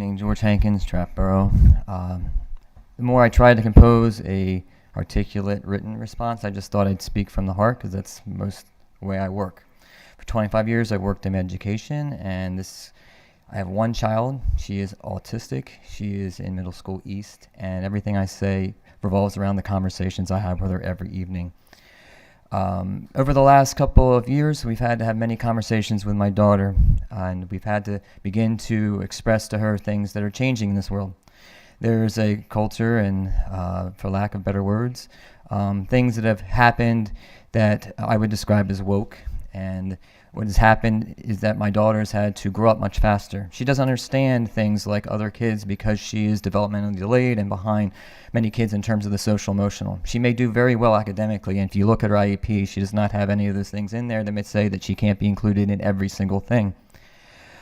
evening, George Hankins, Trapboro. The more I tried to compose a articulate written response, I just thought I'd speak from the heart because that's most the way I work. For 25 years, I've worked in education, and I have one child. She is autistic. She is in middle school East, and everything I say revolves around the conversations I have with her every evening. Over the last couple of years, we've had to have many conversations with my daughter, and we've had to begin to express to her things that are changing in this world. There's a culture and, for lack of better words, things that have happened that I would describe as woke. And what has happened is that my daughter has had to grow up much faster. She doesn't understand things like other kids because she is developmentally delayed and behind many kids in terms of the social emotional. She may do very well academically, and if you look at her IEP, she does not have any of those things in there that may say that she can't be included in every single thing.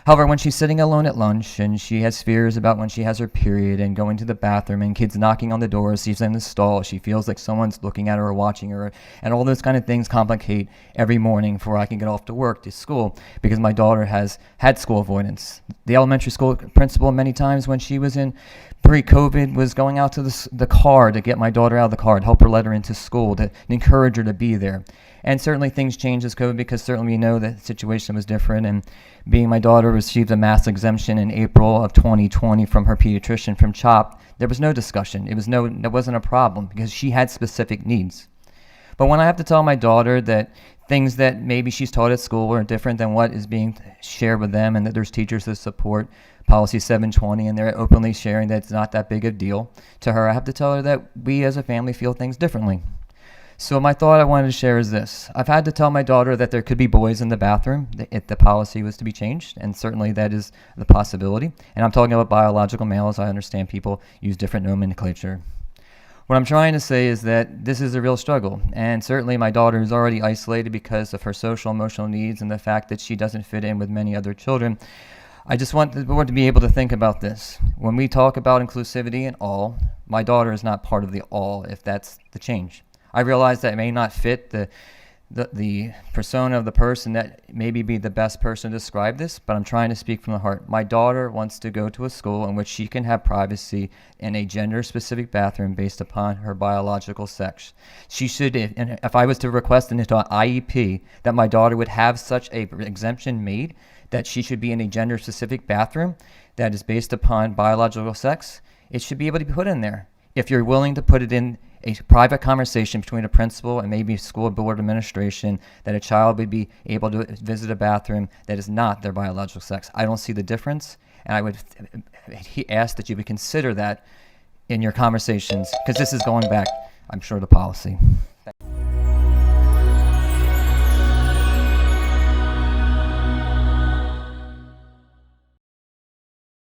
However, when she's sitting alone at lunch and she has fears about when she has her period and going to the bathroom and kids knocking on the door, she's in the stall, she feels like someone's looking at her or watching her, and all those kind of things complicate every morning before I can get off to work, to school, because my daughter has had school avoidance. The elementary school principal many times when she was in pre-COVID was going out to the car to get my daughter out of the car, to help her let her into school, to encourage her to be there. And certainly things changed as COVID, because certainly we know that the situation was different. And being my daughter received a mass exemption in April of 2020 from her pediatrician from CHOP, there was no discussion. There wasn't a problem because she had specific needs. But when I have to tell my daughter that things that maybe she's taught at school are different than what is being shared with them, and that there's teachers that support Policy 720 and they're openly sharing that it's not that big a deal to her, I have to tell her that we as a family feel things differently. So my thought I wanted to share is this. I've had to tell my daughter that there could be boys in the bathroom if the policy was to be changed, and certainly that is the possibility. And I'm talking about biological males. I understand people use different nomenclature. What I'm trying to say is that this is a real struggle, and certainly my daughter is already isolated because of her social emotional needs and the fact that she doesn't fit in with many other children. I just want the board to be able to think about this. When we talk about inclusivity and all, my daughter is not part of the all if that's the change. I realize that it may not fit the persona of the person that maybe be the best person to describe this, but I'm trying to speak from the heart. My daughter wants to go to a school in which she can have privacy in a gender-specific bathroom based upon her biological sex. She should, if I was to request into an IEP that my daughter would have such a exemption made, that she should be in a gender-specific bathroom that is based upon biological sex, it should be able to be put in there. If you're willing to put it in a private conversation between a principal and maybe school board administration that a child would be able to visit a bathroom that is not their biological sex. I don't see the difference, and I would ask that you would consider that in your conversations, because this is going back, I'm sure, to policy.